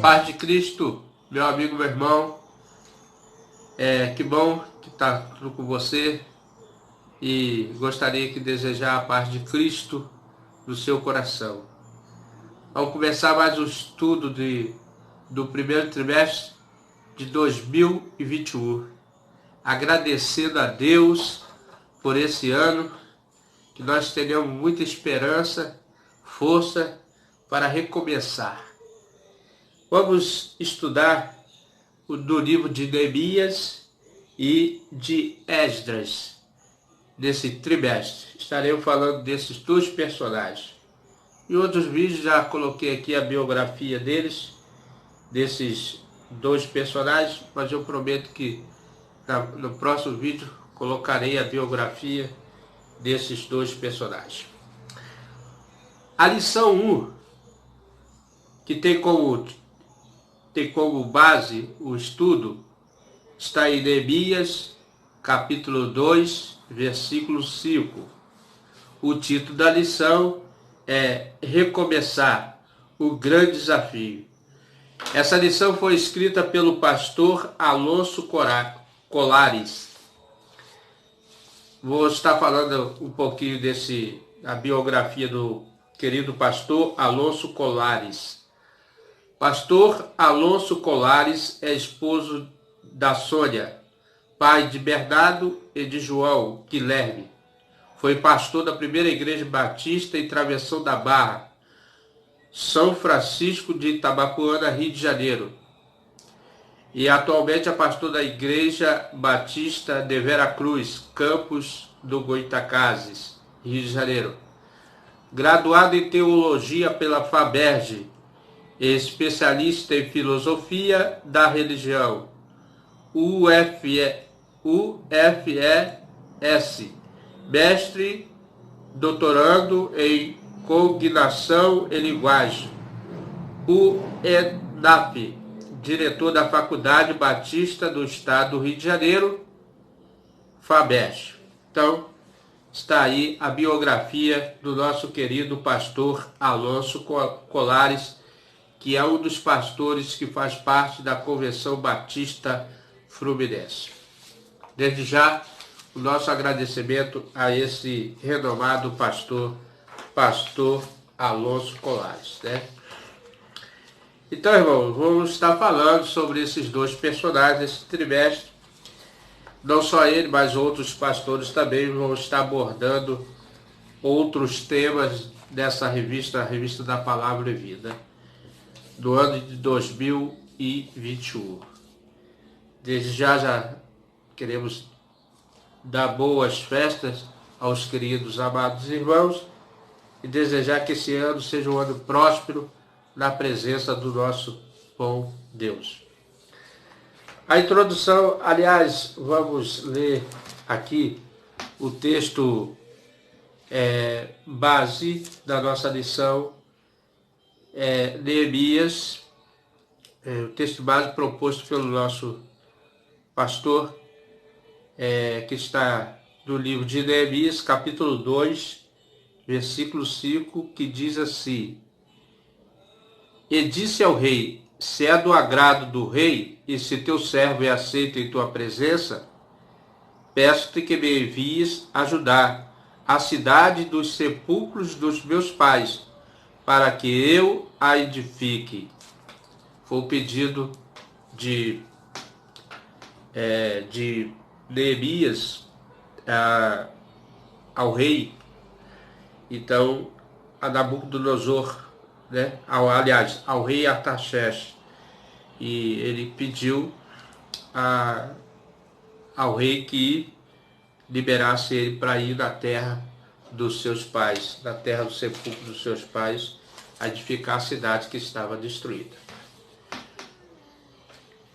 Paz de Cristo, meu amigo, meu irmão, que bom que está tudo com você e gostaria de desejar a paz de Cristo no seu coração. Vamos começar mais um estudo do primeiro trimestre de 2021, agradecendo a Deus por esse ano, que nós tenhamos muita esperança, força para recomeçar. Vamos estudar do livro de Neemias e de Esdras nesse trimestre. Estarei falando desses dois personagens. Em outros vídeos já coloquei aqui a biografia desses dois personagens, mas eu prometo que no próximo vídeo colocarei a biografia desses dois personagens. A lição 1, que tem como base o estudo, está em Neemias, capítulo 2, versículo 5. O título da lição é Recomeçar, o grande desafio. Essa lição foi escrita pelo pastor Alonso Colares. Vou estar falando um pouquinho a biografia do querido pastor Alonso Colares. Pastor Alonso Colares é esposo da Sônia, pai de Bernardo e de João Guilherme. Foi pastor da primeira igreja batista em Travessão da Barra, São Francisco de Itabapoana, Rio de Janeiro. E atualmente é pastor da Igreja Batista de Veracruz, campus do Goitacazes, Rio de Janeiro. Graduado em Teologia pela FABERJ, especialista em Filosofia da Religião, UFES, mestre, doutorando em Cognição e Linguagem, UENAP, diretor da Faculdade Batista do Estado do Rio de Janeiro, FABERJ. Então, está aí a biografia do nosso querido pastor Alonso Colares, que é um dos pastores que faz parte da Convenção Batista Fluminense. Desde já, o nosso agradecimento a esse renomado pastor Alonso Colares, né? Então, irmãos, vamos estar falando sobre esses dois personagens desse trimestre. Não só ele, mas outros pastores também vão estar abordando outros temas dessa revista, a Revista da Palavra e Vida, do ano de 2021. Desde já queremos dar boas festas aos queridos amados irmãos e desejar que esse ano seja um ano próspero na presença do nosso bom Deus. A introdução, aliás, vamos ler aqui o texto base da nossa lição, Neemias, o texto base proposto pelo nosso pastor, que está no livro de Neemias, capítulo 2, versículo 5, que diz assim: E disse ao rei: se é do agrado do rei, e se teu servo é aceito em tua presença, peço-te que me envies ajudar a cidade dos sepulcros dos meus pais, para que eu a edifique. Foi o pedido de Neemias ao rei, então, a Nabucodonosor, né? Ao rei Artaxerxes. E ele pediu ao rei que liberasse ele para ir na terra dos seus pais, na terra do sepulcro dos seus pais, a edificar a cidade que estava destruída.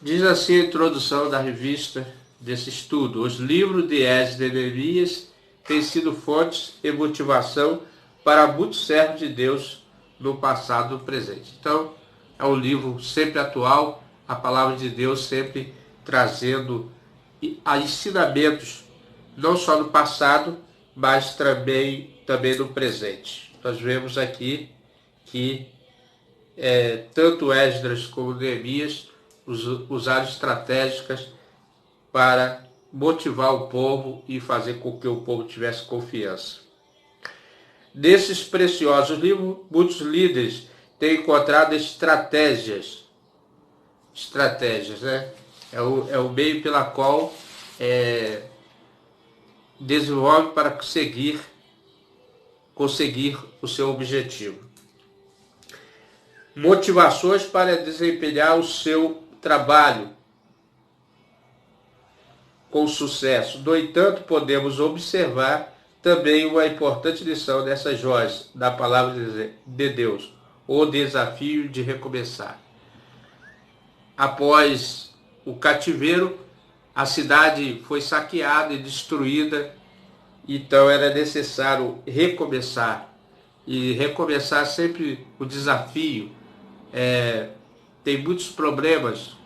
Diz assim a introdução da revista desse estudo: os livros de Esdras e Neemias têm sido fontes e motivação para muitos servos de Deus no passado e no presente. Então, é um livro sempre atual, a palavra de Deus sempre trazendo ensinamentos, não só no passado, mas também no presente. Nós vemos aqui que tanto Esdras como Neemias usaram estratégias para motivar o povo e fazer com que o povo tivesse confiança. Desses preciosos livros, muitos líderes têm encontrado estratégias, né? É o meio pela qual desenvolve para conseguir o seu objetivo. Motivações para desempenhar o seu trabalho com sucesso. No entanto, podemos observar também uma importante lição dessas joias da palavra de Deus, o desafio de recomeçar. Após o cativeiro, a cidade foi saqueada e destruída, então era necessário recomeçar. E recomeçar sempre o desafio. Tem muitos problemas.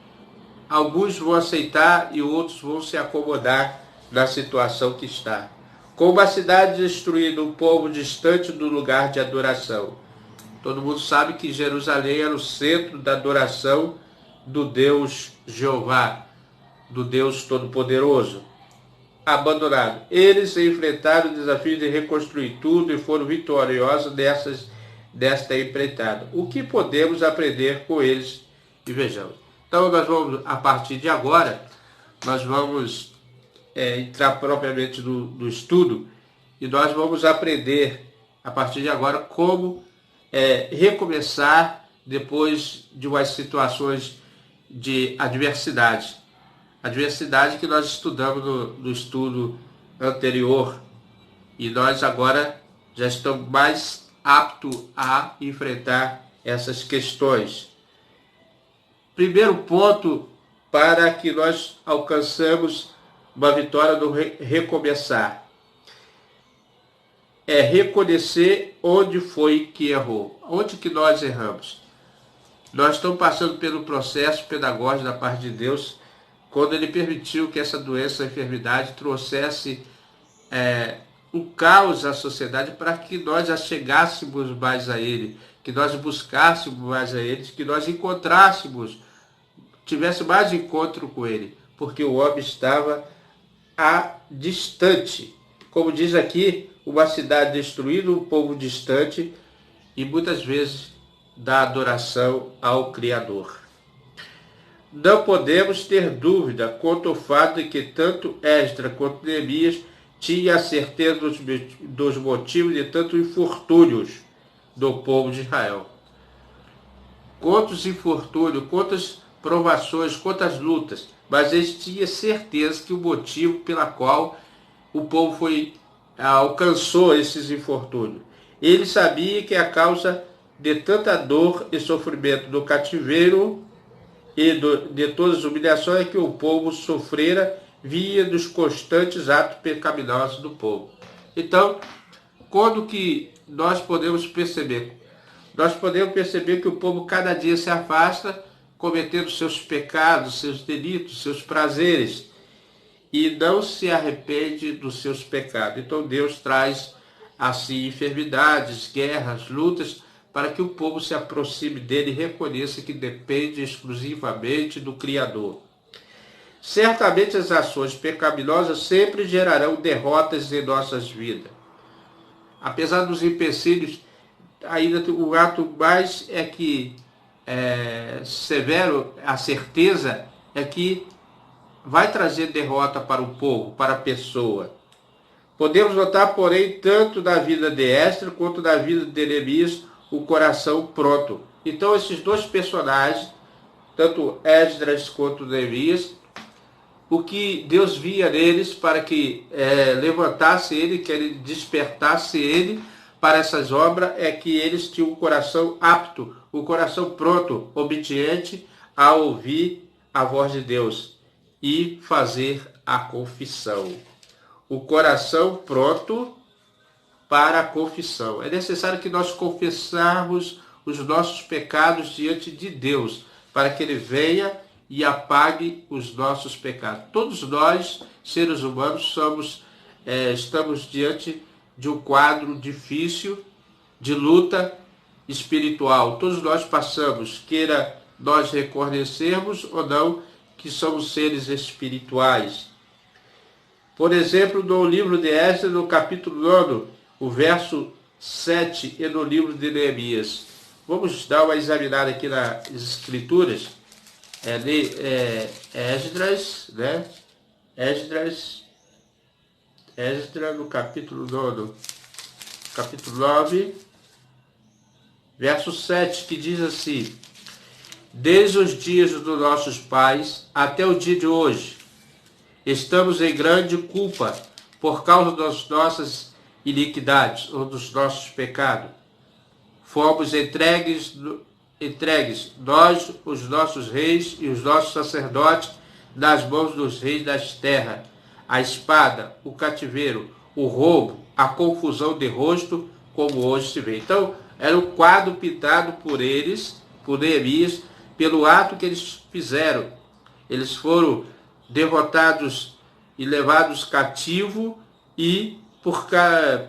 Alguns vão aceitar e outros vão se acomodar na situação que está. Como a cidade destruída, um povo distante do lugar de adoração. Todo mundo sabe que Jerusalém era o centro da adoração do Deus Jeová, do Deus Todo-Poderoso. Abandonado. Eles enfrentaram o desafio de reconstruir tudo e foram vitoriosos desta empreitada. O que podemos aprender com eles? E vejamos. Então, nós vamos, a partir de agora, nós vamos entrar propriamente no estudo e nós vamos aprender, a partir de agora, como recomeçar depois de umas situações de adversidade. Adversidade que nós estudamos no estudo anterior. E nós agora já estamos mais aptos a enfrentar essas questões. Primeiro ponto para que nós alcançamos uma vitória no recomeçar. É reconhecer onde foi que errou. Onde que nós erramos. Nós estamos passando pelo processo pedagógico da parte de Deus, quando Ele permitiu que essa doença, a enfermidade, trouxesse um caos à sociedade para que nós achegássemos mais a Ele, que nós buscássemos mais a Ele, que nós tivesse mais encontro com Ele, porque o homem estava distante. Como diz aqui, uma cidade destruída, um povo distante, e muitas vezes da adoração ao Criador. Não podemos ter dúvida quanto ao fato de que tanto Esdras quanto Neemias tinham a certeza dos motivos de tantos infortúnios do povo de Israel. Quantos infortúnios, quantas provações, quantas lutas, mas eles tinham certeza que o motivo pela qual o povo alcançou esses infortúnios. Ele sabia que a causa de tanta dor e sofrimento do cativeiro e de todas as humilhações é que o povo sofrera via dos constantes atos pecaminosos do povo. Então, quando que nós podemos perceber? Nós podemos perceber que o povo cada dia se afasta, cometendo seus pecados, seus delitos, seus prazeres, e não se arrepende dos seus pecados. Então Deus traz assim enfermidades, guerras, lutas, para que o povo se aproxime dele e reconheça que depende exclusivamente do Criador. Certamente as ações pecaminosas sempre gerarão derrotas em nossas vidas. Apesar dos empecilhos, ainda o ato mais severo, a certeza é que vai trazer derrota para o povo, para a pessoa. Podemos notar, porém, tanto na vida de Esdras quanto na vida de Neemias, o coração pronto. Então, esses dois personagens, tanto Esdras quanto Neemias, o que Deus via neles para que levantasse ele, que ele despertasse ele para essas obras, é que eles tinham o coração apto, o coração pronto, obediente a ouvir a voz de Deus e fazer a confissão. O coração pronto para a confissão. É necessário que nós confessarmos os nossos pecados diante de Deus, para que Ele venha e apague os nossos pecados. Todos nós, seres humanos, estamos diante de um quadro difícil, de luta, espiritual. Todos nós passamos, queira nós reconhecermos ou não, que somos seres espirituais. Por exemplo, no livro de Esdras, no capítulo 9, o verso 7, e no livro de Neemias. Vamos dar uma examinada aqui nas Escrituras. Esdras, né? Esdras no capítulo 9, verso 7, que diz assim: desde os dias dos nossos pais até o dia de hoje, estamos em grande culpa por causa das nossas iniquidades ou dos nossos pecados. Fomos entregues, nós, os nossos reis e os nossos sacerdotes, nas mãos dos reis das terras, a espada, o cativeiro, o roubo, a confusão de rosto, como hoje se vê. Então, era um quadro pintado por eles, por Neemias, pelo ato que eles fizeram. Eles foram derrotados e levados cativo e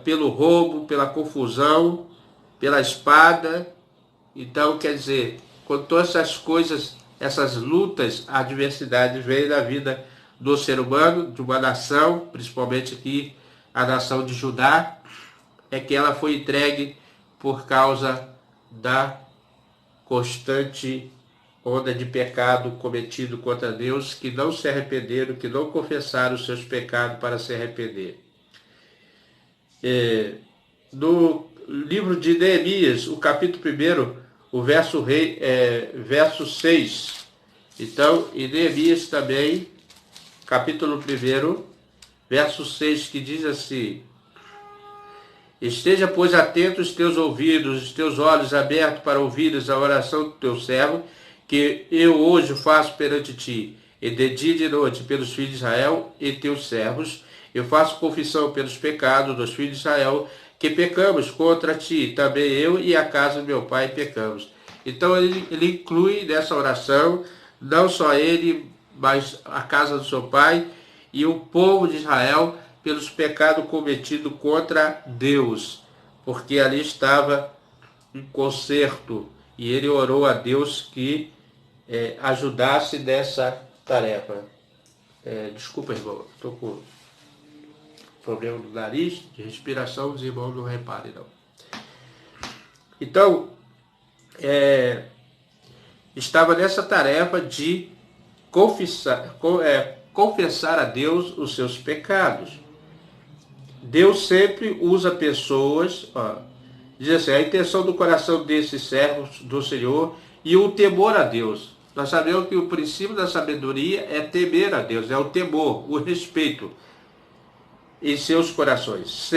pelo roubo, pela confusão, pela espada. Então, quer dizer, quando todas essas coisas, essas lutas, adversidades vêm na vida do ser humano, de uma nação, principalmente aqui a nação de Judá, é que ela foi entregue por causa da constante onda de pecado cometido contra Deus, que não se arrependeram, que não confessaram os seus pecados para se arrepender. No livro de Neemias, o capítulo 1, o verso 6. Então, em Neemias também, capítulo 1, verso 6, que diz assim: esteja, pois, atento os teus ouvidos, os teus olhos abertos para ouvires a oração do teu servo, que eu hoje faço perante ti, e de dia e de noite pelos filhos de Israel e teus servos. Eu faço confissão pelos pecados dos filhos de Israel, que pecamos contra ti, também eu e a casa do meu pai pecamos. Então ele inclui nessa oração, não só ele, mas a casa do seu pai e o povo de Israel, pelos pecados cometidos contra Deus, porque ali estava um conserto, e ele orou a Deus que ajudasse nessa tarefa. Desculpa, irmão, estou com problema no nariz, de respiração, os irmãos não reparem, não. Então, estava nessa tarefa de confessar a Deus os seus pecados. Deus sempre usa pessoas, diz assim, a intenção do coração desses servos do Senhor e o temor a Deus. Nós sabemos que o princípio da sabedoria é temer a Deus, é o temor, o respeito em seus corações.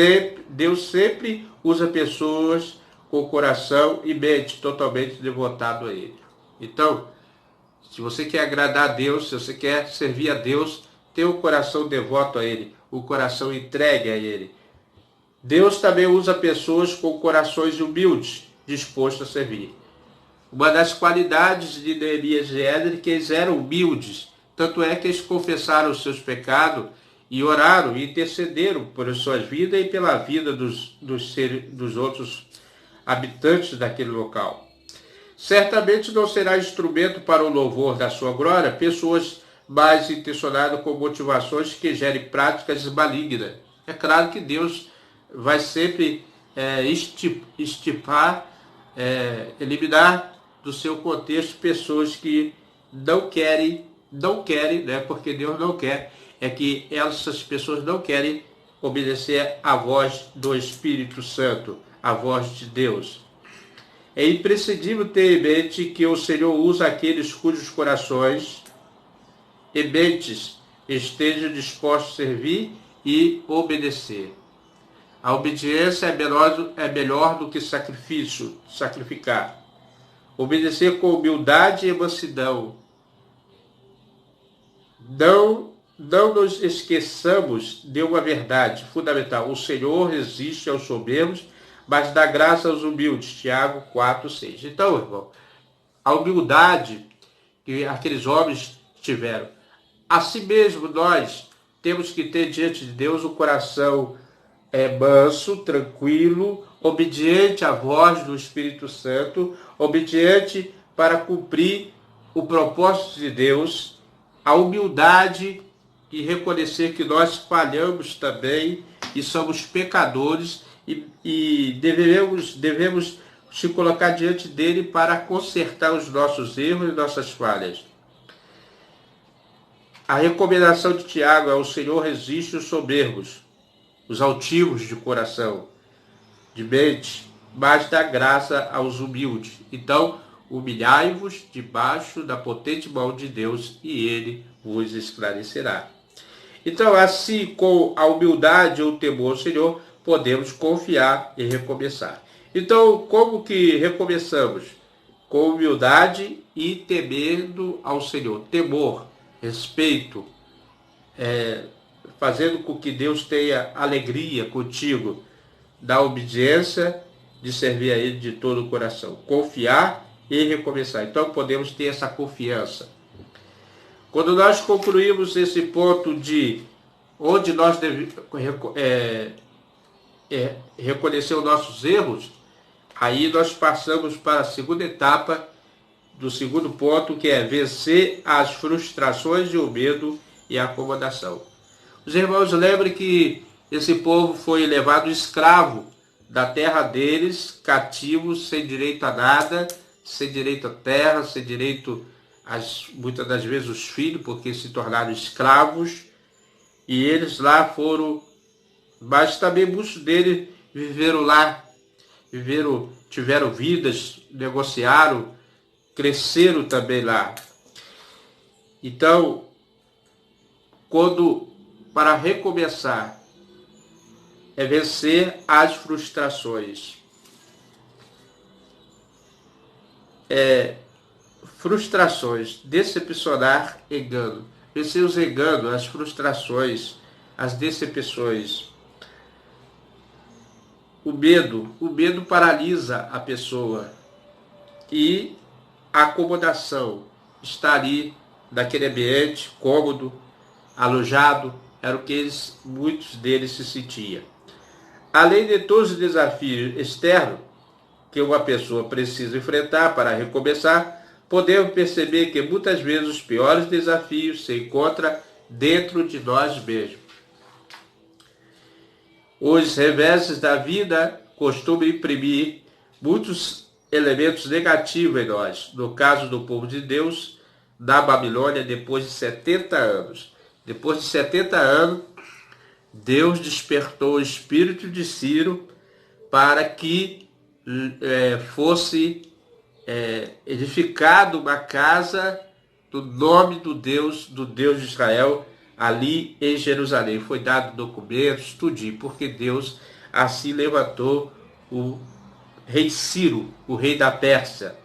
Deus sempre usa pessoas com coração e mente totalmente devotado a Ele. Então, se você quer agradar a Deus, se você quer servir a Deus, tenha o coração devoto a Ele, o coração entregue a Ele. Deus também usa pessoas com corações humildes, dispostos a servir. Uma das qualidades de Neemias e Esdras é que eles eram humildes, tanto é que eles confessaram os seus pecados e oraram e intercederam por suas vidas e pela vida dos outros habitantes daquele local. Certamente não será instrumento para o louvor da sua glória pessoas mais intencionadas com motivações que gerem práticas malignas. É claro que Deus vai sempre eliminar do seu contexto pessoas que não querem, né, porque Deus não quer, é que essas pessoas não querem obedecer à voz do Espírito Santo, à voz de Deus. É imprescindível ter em mente que o Senhor usa aqueles cujos corações e mentes estejam dispostos a servir e obedecer. A obediência é melhor do que sacrificar. Obedecer com humildade e mansidão. Não nos esqueçamos de uma verdade fundamental. O Senhor resiste aos soberbos, mas dá graça aos humildes. Tiago 4:6. Então, irmão, a humildade que aqueles homens tiveram. Assim mesmo, nós temos que ter diante de Deus o coração manso, tranquilo, obediente à voz do Espírito Santo, obediente para cumprir o propósito de Deus, a humildade e reconhecer que nós falhamos também e somos pecadores e devemos se colocar diante dele para consertar os nossos erros e nossas falhas. A recomendação de Tiago é: o Senhor resiste os soberbos, os altivos de coração, de mente, mas dá graça aos humildes. Então, humilhai-vos debaixo da potente mão de Deus e ele vos esclarecerá. Então, assim, com a humildade ou o temor ao Senhor, podemos confiar e recomeçar. Então, como que recomeçamos? Com humildade e temendo ao Senhor. Temor, respeito, fazendo com que Deus tenha alegria contigo, da obediência, de servir a Ele de todo o coração. Confiar e recomeçar. Então, podemos ter essa confiança. Quando nós concluímos esse ponto de onde nós devemos reconhecer os nossos erros, aí nós passamos para a segunda etapa do segundo ponto, que é vencer as frustrações e o medo e a acomodação. Os irmãos, lembrem que esse povo foi levado escravo da terra deles, cativos, sem direito a nada, sem direito à terra, sem direito, muitas das vezes, os filhos, porque se tornaram escravos, e eles lá foram, mas também muitos deles viveram lá, tiveram vidas, negociaram, cresceram também lá. Então, para recomeçar, é vencer as frustrações. Frustrações, decepcionar, engano. Vencer os enganos, as frustrações, as decepções. O medo paralisa a pessoa. E a acomodação, estar ali naquele ambiente cômodo, alojado, era o que muitos deles se sentiam. Além de todos os desafios externos que uma pessoa precisa enfrentar para recomeçar, podemos perceber que muitas vezes os piores desafios se encontram dentro de nós mesmos. Os reveses da vida costumam imprimir muitos elementos negativos em nós. No caso do povo de Deus, da Babilônia, depois de 70 anos. Depois de 70 anos, Deus despertou o espírito de Ciro para que fosse edificada uma casa do nome do Deus de Israel, ali em Jerusalém. Foi dado documentos, tudinho, porque Deus assim levantou o rei Ciro, o rei da Pérsia.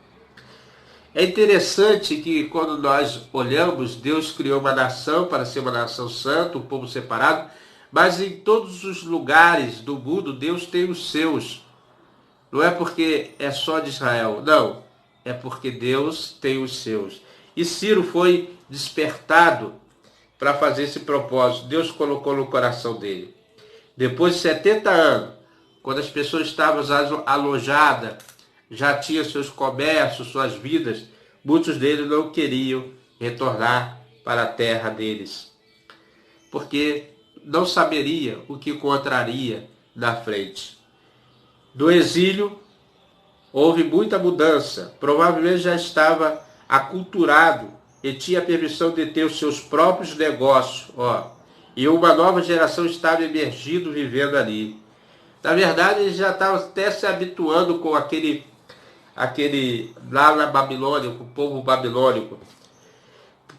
É interessante que quando nós olhamos, Deus criou uma nação para ser uma nação santa, um povo separado, mas em todos os lugares do mundo Deus tem os seus. Não é porque é só de Israel, não. É porque Deus tem os seus. E Ciro foi despertado para fazer esse propósito. Deus colocou no coração dele. Depois de 70 anos, quando as pessoas estavam alojadas, já tinham seus comércios, suas vidas, muitos deles não queriam retornar para a terra deles, porque não saberia o que encontraria na frente. Do exílio, houve muita mudança. Provavelmente já estava aculturado e tinha permissão de ter os seus próprios negócios. E uma nova geração estava emergindo, vivendo ali. Na verdade, eles já estavam até se habituando com aquele lá na Babilônia, com o povo babilônico.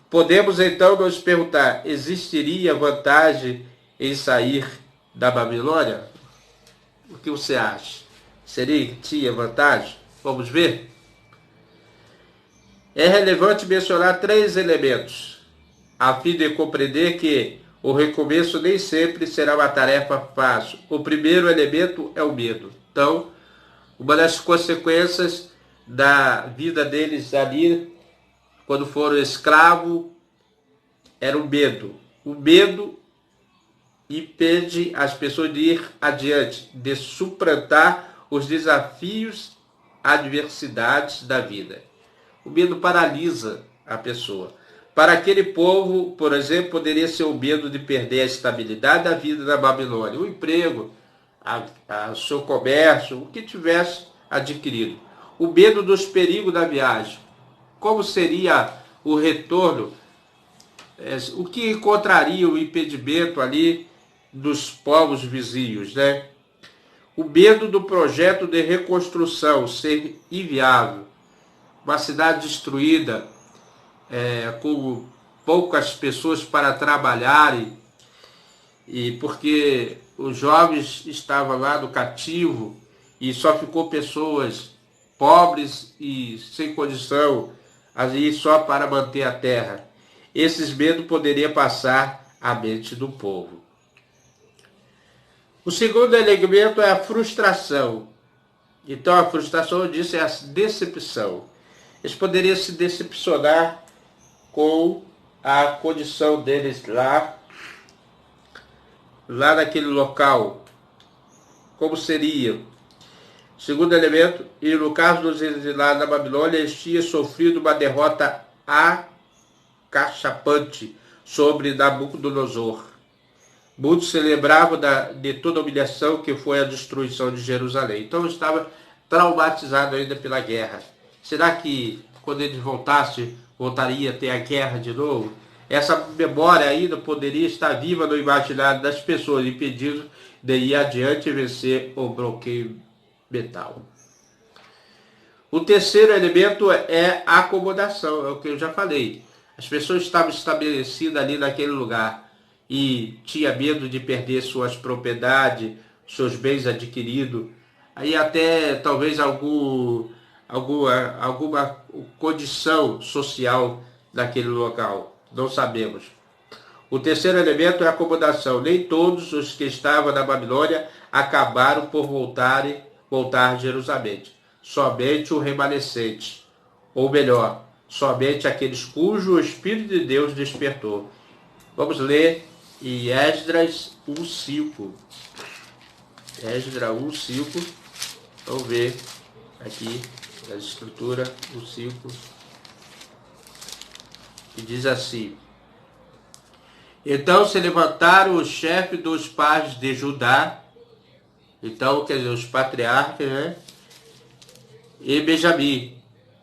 Podemos então nos perguntar, existiria vantagem em sair da Babilônia? O que você acha? Tinha vantagem? Vamos ver? É relevante mencionar 3 elementos, a fim de compreender que o recomeço nem sempre será uma tarefa fácil. O primeiro elemento é o medo. Então, uma das consequências da vida deles ali, quando foram escravos, era o medo. O medo impede as pessoas de ir adiante, de suplantar os desafios, adversidades da vida. O medo paralisa a pessoa. Para aquele povo, por exemplo, poderia ser o medo de perder a estabilidade da vida na Babilônia, o emprego, o seu comércio, o que tivesse adquirido. O medo dos perigos da viagem. Como seria o retorno? O que encontraria o impedimento ali dos povos vizinhos, né? O medo do projeto de reconstrução ser inviável. Uma cidade destruída, com poucas pessoas para trabalharem, e porque os jovens estavam lá no cativo e só ficou pessoas pobres e sem condição ali só para manter a terra. Esses medos poderiam passar à mente do povo. O segundo elemento é a frustração. Então a frustração, eu disse, é a decepção. Eles poderiam se decepcionar com a condição deles lá naquele local. Como seria? Segundo elemento, e no caso dos exilados na Babilônia, eles tinham sofrido uma derrota acachapante sobre Nabucodonosor. Muitos se lembravam de toda a humilhação que foi a destruição de Jerusalém. Então estava traumatizado ainda pela guerra. Será que quando eles voltaria a ter a guerra de novo? Essa memória ainda poderia estar viva no imaginário das pessoas, impedindo de ir adiante e vencer o bloqueio mental. O terceiro elemento é a acomodação, é o que eu já falei. As pessoas estavam estabelecidas ali naquele lugar e tinha medo de perder suas propriedades, seus bens adquiridos, aí até talvez alguma condição social daquele local, não sabemos. O terceiro elemento é a acomodação. Nem todos os que estavam na Babilônia acabaram por voltar a Jerusalém. Somente o remanescente, ou melhor, somente aqueles cujo o Espírito de Deus despertou. Vamos ler em Esdras 1:5. Esdras 1:5. Vamos ver aqui a escritura 1:5. Que diz assim: Então se levantaram os chefes dos pais de Judá, então quer dizer, os patriarcas, né? E Benjamim,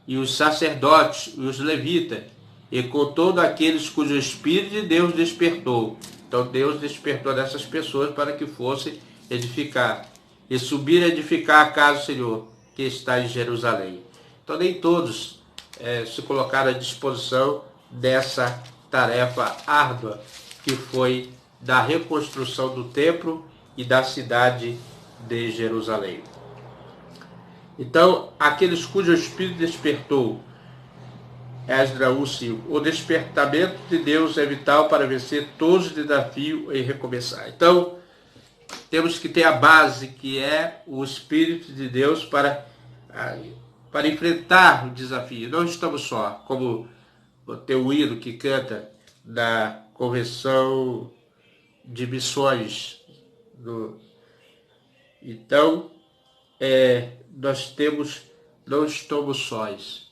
e os sacerdotes, e os levitas, e com todos aqueles cujo Espírito de Deus despertou. Então Deus despertou dessas pessoas para que fossem edificar, e subir a edificar a casa do Senhor, que está em Jerusalém. Então nem todos se colocaram à disposição dessa tarefa árdua, que foi da reconstrução do templo e da cidade de Jerusalém. Então, aqueles cujo Espírito despertou, Esdras 1:5, o despertamento de Deus é vital para vencer todos os desafios e recomeçar. Então, temos que ter a base, que é o Espírito de Deus para enfrentar o desafio. Não estamos só, como tem o hino que canta da Convenção de Missões. Então, não estamos sós.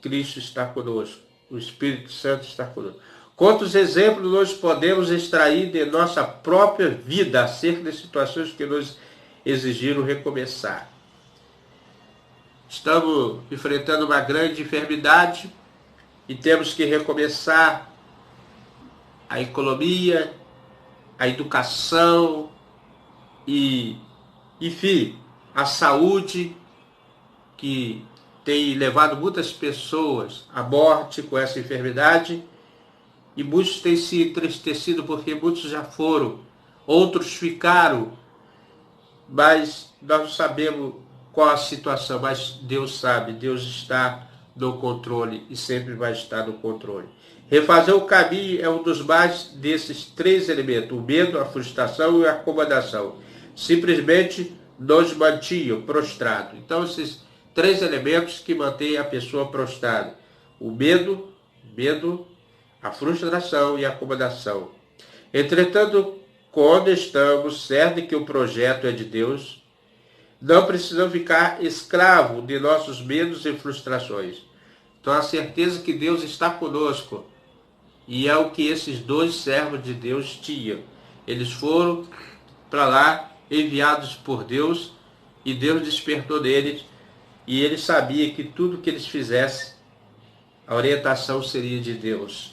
Cristo está conosco. O Espírito Santo está conosco. Quantos exemplos nós podemos extrair de nossa própria vida acerca de situações que nos exigiram recomeçar? Estamos enfrentando uma grande enfermidade e temos que recomeçar a economia, a educação e, enfim, a saúde, que tem levado muitas pessoas à morte com essa enfermidade, e muitos têm se entristecido porque muitos já foram, outros ficaram, mas nós não sabemos qual a situação, mas Deus sabe, Deus está no controle e sempre vai estar no controle. Refazer o caminho é um dos mais desses três elementos: o medo, a frustração e a acomodação. Simplesmente nos mantinham prostrados. Então, esses três elementos que mantêm a pessoa prostrada: o medo, a frustração e a acomodação. Entretanto, quando estamos certos de que o projeto é de Deus, não precisamos ficar escravos de nossos medos e frustrações. Então a certeza que Deus está conosco, e é o que esses dois servos de Deus tinham. Eles foram para lá, enviados por Deus, e Deus despertou neles, e ele sabia que tudo que eles fizessem, a orientação seria de Deus.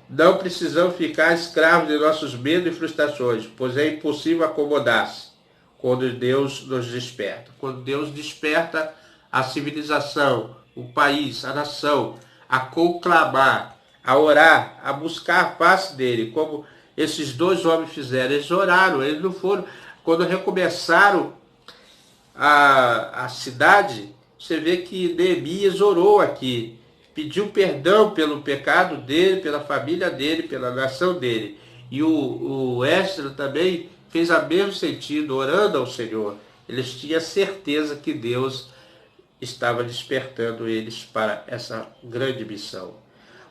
Não precisamos ficar escravos de nossos medos e frustrações, pois é impossível acomodar-se quando Deus nos desperta. Quando Deus desperta a civilização, o país, a nação, a conclamar, a orar, a buscar a face dele, como esses dois homens fizeram. Eles oraram, eles não foram. Quando recomeçaram a cidade, você vê que Neemias orou aqui, pediu perdão pelo pecado dele, pela família dele, pela nação dele. E o Esdras também fez o mesmo sentido, orando ao Senhor. Eles tinham certeza que Deus estava despertando eles para essa grande missão.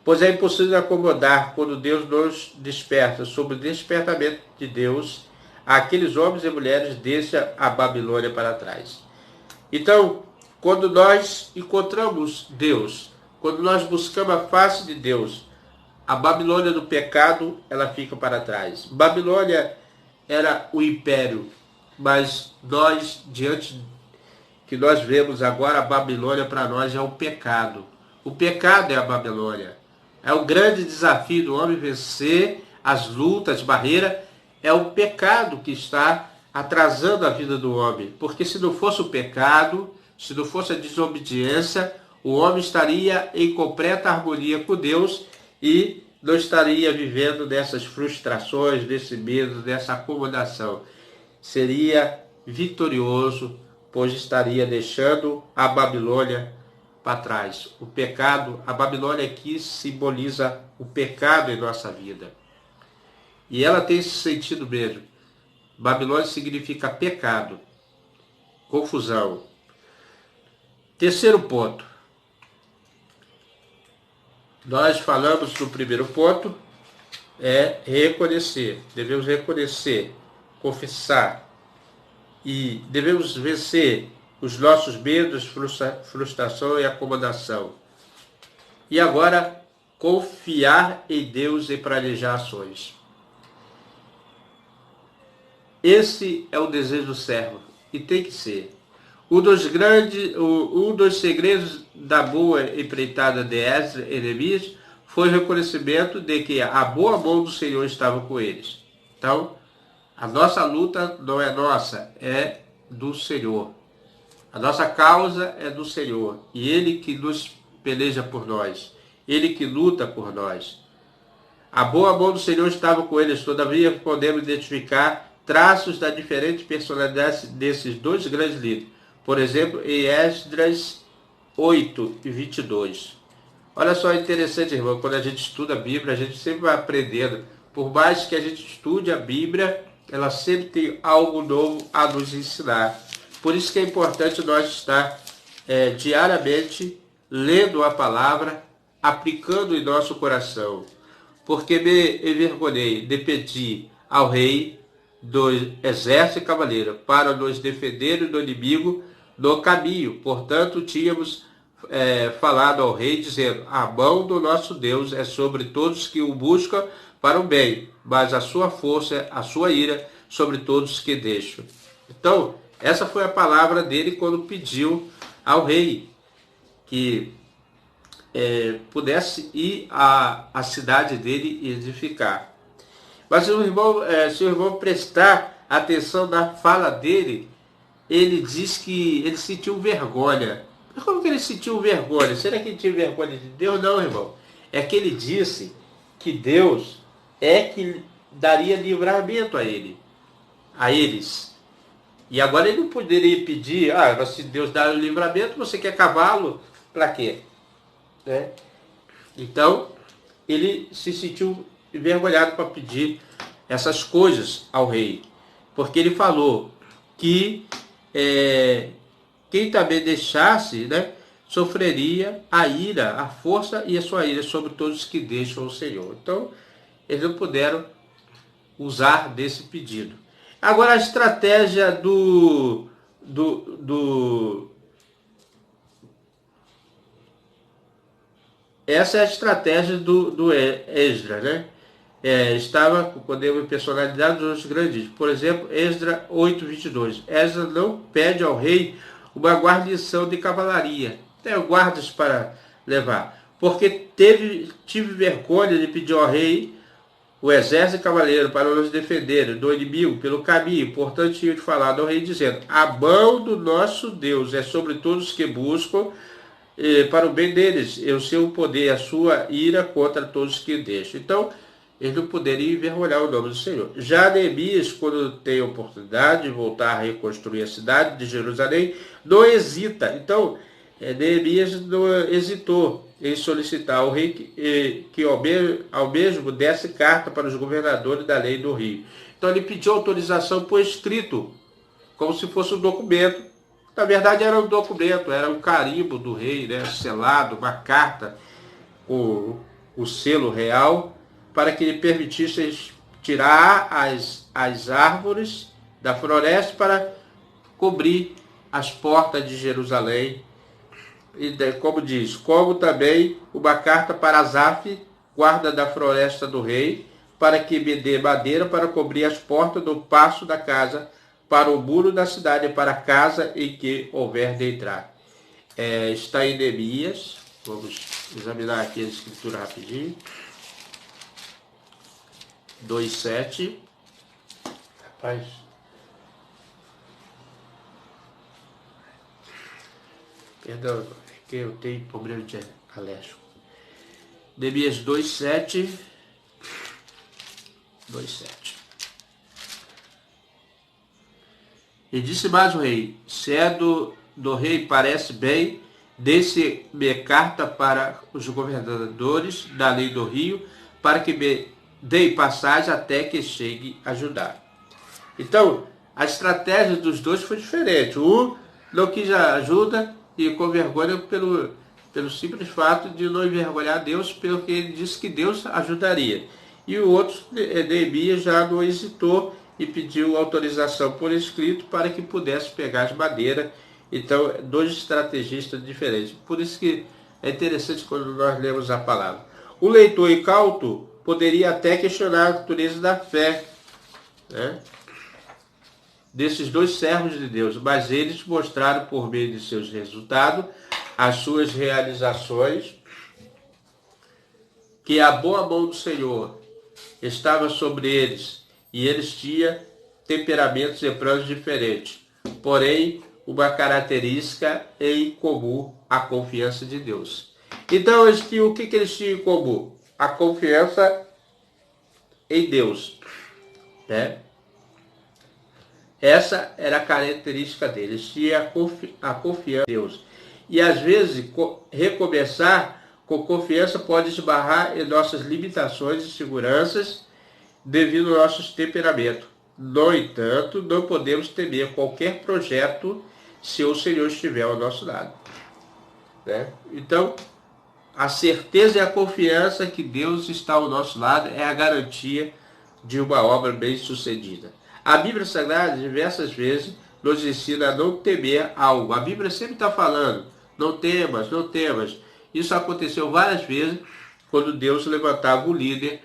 Pois é impossível acomodar quando Deus nos desperta. Sob o despertamento de Deus, aqueles homens e mulheres deixam a Babilônia para trás. Então, quando nós encontramos Deus, quando nós buscamos a face de Deus, a Babilônia do pecado, ela fica para trás. Babilônia era o império, mas nós, diante que nós vemos agora, a Babilônia para nós é o pecado. O pecado é a Babilônia. É o grande desafio do homem vencer as lutas, as barreiras. É o pecado que está atrasando a vida do homem. Porque se não fosse o pecado, se não fosse a desobediência, o homem estaria em completa harmonia com Deus e não estaria vivendo dessas frustrações, desse medo, dessa acomodação. Seria vitorioso, pois estaria deixando a Babilônia para trás. O pecado, a Babilônia aqui simboliza o pecado em nossa vida. E ela tem esse sentido mesmo. Babilônia significa pecado, confusão. Terceiro ponto. Nós falamos no primeiro ponto, é reconhecer. Devemos reconhecer, confessar e devemos vencer os nossos medos, frustração e acomodação. E agora, confiar em Deus e planejar ações. Esse é o desejo do servo, e tem que ser. Um dos segredos da boa empreitada de Esdras e Neemias foi o reconhecimento de que a boa mão do Senhor estava com eles. Então, a nossa luta não é nossa, é do Senhor. A nossa causa é do Senhor. E Ele que nos peleja por nós. Ele que luta por nós. A boa mão do Senhor estava com eles. Todavia, podemos identificar traços da diferente personalidade desses dois grandes líderes. Por exemplo, em Esdras 8 e 22. Olha só, interessante, irmão, quando a gente estuda a Bíblia, a gente sempre vai aprendendo. Por mais que a gente estude a Bíblia, ela sempre tem algo novo a nos ensinar. Por isso que é importante nós estar diariamente lendo a palavra, aplicando em nosso coração. Porque me envergonhei de pedir ao rei do exército e cavaleiro para nos defender do inimigo no caminho. Portanto, tínhamos falado ao rei, dizendo: a mão do nosso Deus é sobre todos que o buscam para o bem, mas a sua força, a sua ira, sobre todos que deixam. Então, essa foi a palavra dele quando pediu ao rei que pudesse ir à cidade dele e edificar. Mas se o irmão prestar atenção na fala dele, ele diz que ele sentiu vergonha. Mas como que ele sentiu vergonha? Será que ele tinha vergonha de Deus? Não, irmão. É que ele disse que Deus é que daria livramento a eles. E agora ele não poderia pedir: se Deus dá o livramento, você quer cavalo? Para quê? Né? Então, ele se sentiu envergonhado para pedir essas coisas ao rei. Porque ele falou que quem também deixasse, né, sofreria a ira, a força e a sua ira sobre todos que deixam o Senhor. Então, eles não puderam usar desse pedido. Agora a estratégia essa é a estratégia do Esdras, né? Estava com poder e personalidade dos grandes. Por exemplo, Esdras 8:22. Esdras não pede ao rei uma guarnição de cavalaria, tem guardas para levar, porque tive vergonha de pedir ao rei o exército cavaleiro para nos defender do inimigo pelo caminho. Portanto, tinha de falar ao rei dizendo: a mão do nosso Deus é sobre todos que buscam para o bem deles, e o seu poder, a sua ira contra todos que deixam. Então, eles não poderiam envergonhar o nome do Senhor. Já Neemias, quando tem a oportunidade de voltar a reconstruir a cidade de Jerusalém, não hesita. Então, Neemias não hesitou em solicitar ao rei que ao mesmo desse carta para os governadores da lei do Rio. Então, ele pediu autorização por escrito, como se fosse um documento. Na verdade, era um documento, era um carimbo do rei, né, selado, uma carta com o selo real, para que ele permitisse tirar as árvores da floresta para cobrir as portas de Jerusalém. E como diz, como também uma carta para Asaf, guarda da floresta do rei, para que me dê madeira para cobrir as portas do passo da casa, para o muro da cidade, para a casa em que houver de entrar. Está em Neemias. Vamos examinar aqui a escritura rapidinho. 2:7. Rapaz. Perdão, é que eu tenho problema de alérgico. Neemias 2:7. 2:7. E disse mais o rei: se é do rei parece bem, desse-me carta para os governadores da lei do rio, para que me deem passagem até que chegue a Judá. Então, a estratégia dos dois foi diferente. Um não quis ajuda e com vergonha pelo simples fato de não envergonhar Deus, pelo que ele disse que Deus ajudaria. E o outro, Neemias, já não hesitou e pediu autorização por escrito para que pudesse pegar as madeiras. Então, dois estrategistas diferentes. Por isso que é interessante quando nós lemos a palavra. O leitor incauto poderia até questionar a natureza da fé, né, desses dois servos de Deus, mas eles mostraram por meio de seus resultados, as suas realizações, que a boa mão do Senhor estava sobre eles, e eles tinham temperamentos e planos diferentes, porém uma característica em comum: a confiança de Deus. Então, o que eles tinham em comum? A confiança em Deus, né? Essa era a característica deles, tinha a confiança em Deus. E às vezes, recomeçar com confiança pode esbarrar em nossas limitações e seguranças devido ao nosso temperamento. No entanto, não podemos temer qualquer projeto se o Senhor estiver ao nosso lado, né? Então, a certeza e a confiança que Deus está ao nosso lado é a garantia de uma obra bem-sucedida. A Bíblia Sagrada, diversas vezes, nos ensina a não temer algo. A Bíblia sempre está falando: não temas, não temas. Isso aconteceu várias vezes quando Deus levantava um líder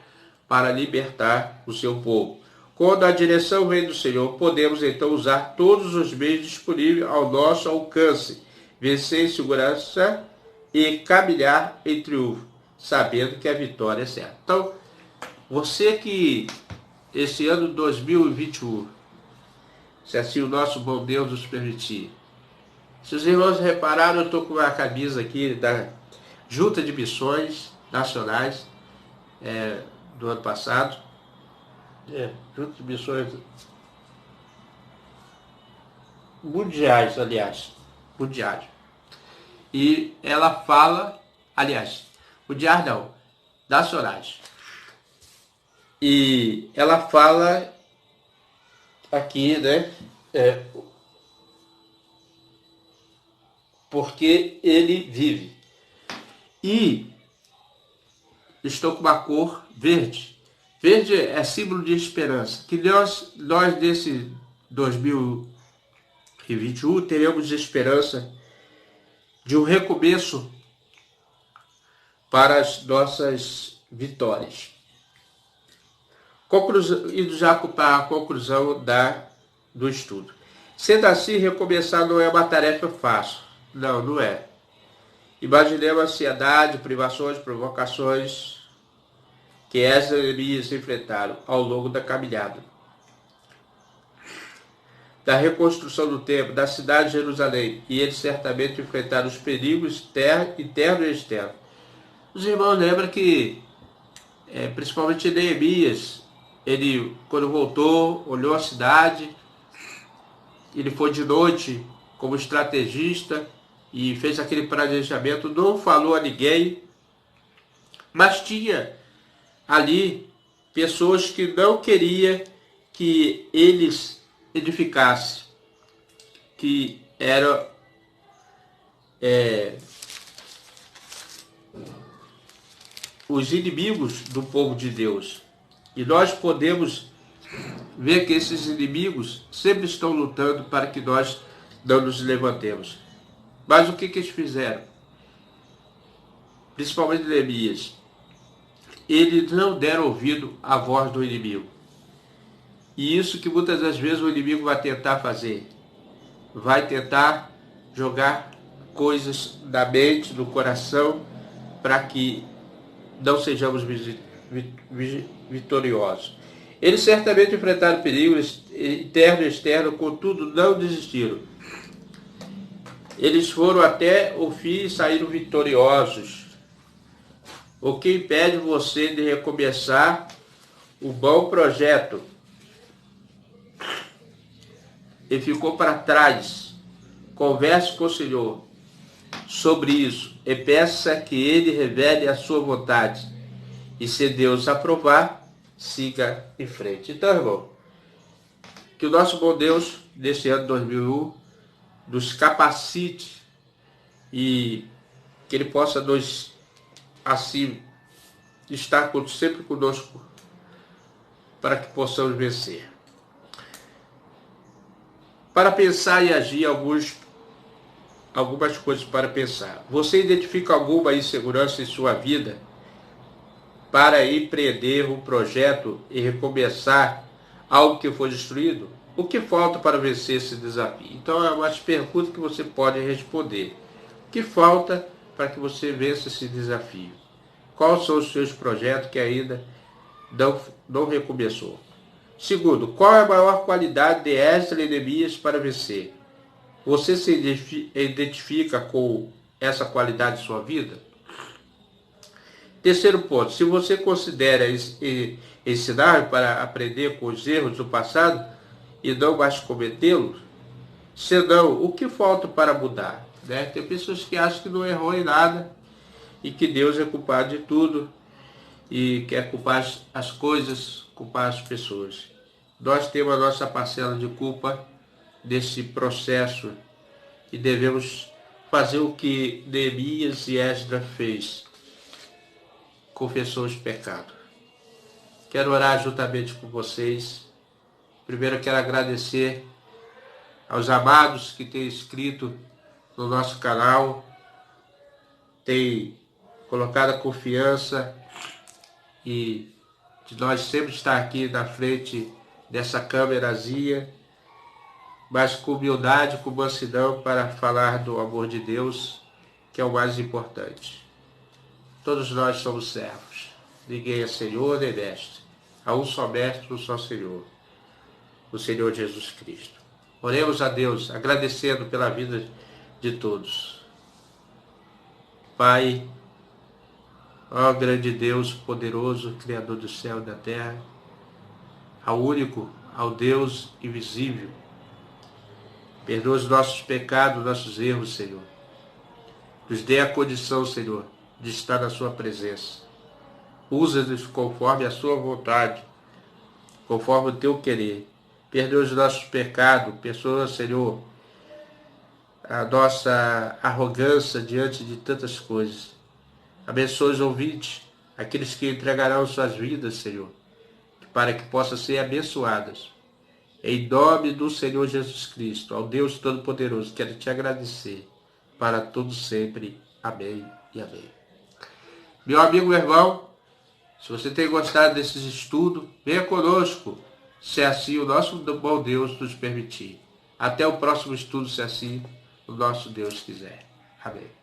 para libertar o seu povo. Quando a direção vem do Senhor, podemos então usar todos os meios disponíveis ao nosso alcance, vencer em segurança e caminhar em triunfo, sabendo que a vitória é certa. Então, você que esse ano 2021, se assim o nosso bom Deus nos permitir, se os irmãos repararam, eu estou com uma camisa aqui da Junta de Missões Nacionais do ano passado, Junta de Missões Mundiais, aliás, mundiais. E ela fala, aliás, mundiais não, nacionais. E ela fala aqui, né, porque ele vive. E estou com uma cor verde, Verde é símbolo de esperança. Que nós nesse 2021 teremos esperança de um recomeço para as nossas vitórias. Indo já para a conclusão do estudo. Sendo assim, recomeçar não é uma tarefa fácil. Não, não é. Imaginemos a ansiedade, privações, provocações que essas Neemias enfrentaram ao longo da caminhada. Da reconstrução do templo, da cidade de Jerusalém, e eles certamente enfrentaram os perigos internos e externos. Os irmãos lembram que, principalmente Neemias, ele, quando voltou, olhou a cidade, ele foi de noite como estrategista e fez aquele planejamento, não falou a ninguém, mas tinha ali pessoas que não queriam que eles edificassem, que eram os inimigos do povo de Deus. E nós podemos ver que esses inimigos sempre estão lutando para que nós não nos levantemos. Mas o que eles fizeram? Principalmente Neemias. Eles não deram ouvido à voz do inimigo. E isso que muitas das vezes o inimigo vai tentar fazer. Vai tentar jogar coisas na mente, no coração, para que não sejamos vitoriosos. Eles certamente enfrentaram perigos interno e externo, contudo não desistiram. Eles foram até o fim e saíram vitoriosos. O que impede você de recomeçar o bom projeto e ficou para trás? Converse com o Senhor sobre isso e peça que Ele revele a sua vontade. E se Deus aprovar, siga em frente. Então, irmão, que o nosso bom Deus, nesse ano 2001, nos capacite e que Ele possa nos, assim, estar sempre conosco para que possamos vencer. Para pensar e agir, algumas coisas para pensar. Você identifica alguma insegurança em sua vida para empreender um projeto e recomeçar algo que foi destruído? O que falta para vencer esse desafio? Então, é uma pergunta que você pode responder. O que falta para que você vença esse desafio? Quais são os seus projetos que ainda não recomeçou? Segundo, qual é a maior qualidade de Esdras e Neemias para vencer? Você se identifica com essa qualidade em sua vida? Terceiro ponto, se você considera ensinar para aprender com os erros do passado e não mais cometê-los, senão, o que falta para mudar? Né? Tem pessoas que acham que não errou em nada e que Deus é culpado de tudo e quer culpar as coisas, culpar as pessoas. Nós temos a nossa parcela de culpa desse processo e devemos fazer o que Neemias e Esdras fez. Confessou os pecados. Quero orar juntamente com vocês. Primeiro quero agradecer aos amados que têm inscrito no nosso canal, têm colocado a confiança e de nós sempre estar aqui na frente dessa câmerazinha, mas com humildade, com mansidão para falar do amor de Deus, que é o mais importante. Todos nós somos servos. Ninguém é Senhor nem mestre. Há um só mestre, um só Senhor. O Senhor Jesus Cristo. Oremos a Deus, agradecendo pela vida de todos. Pai, ó grande Deus, poderoso, Criador do céu e da terra, ao único, ao Deus invisível, perdoa os nossos pecados, nossos erros, Senhor. Nos dê a condição, Senhor, de estar na sua presença. Usa-nos conforme a sua vontade, conforme o teu querer. Perdoa os nossos pecados, perdoa, Senhor, a nossa arrogância diante de tantas coisas. Abençoe os ouvintes, aqueles que entregarão suas vidas, Senhor. para que possam ser abençoadas. Em nome do Senhor Jesus Cristo, ao Deus Todo-Poderoso, quero te agradecer para todo sempre. Amém e amém. Meu amigo, meu irmão, se você tem gostado desses estudos, venha conosco, se assim o nosso bom Deus nos permitir. Até o próximo estudo, se assim o nosso Deus quiser. Amém.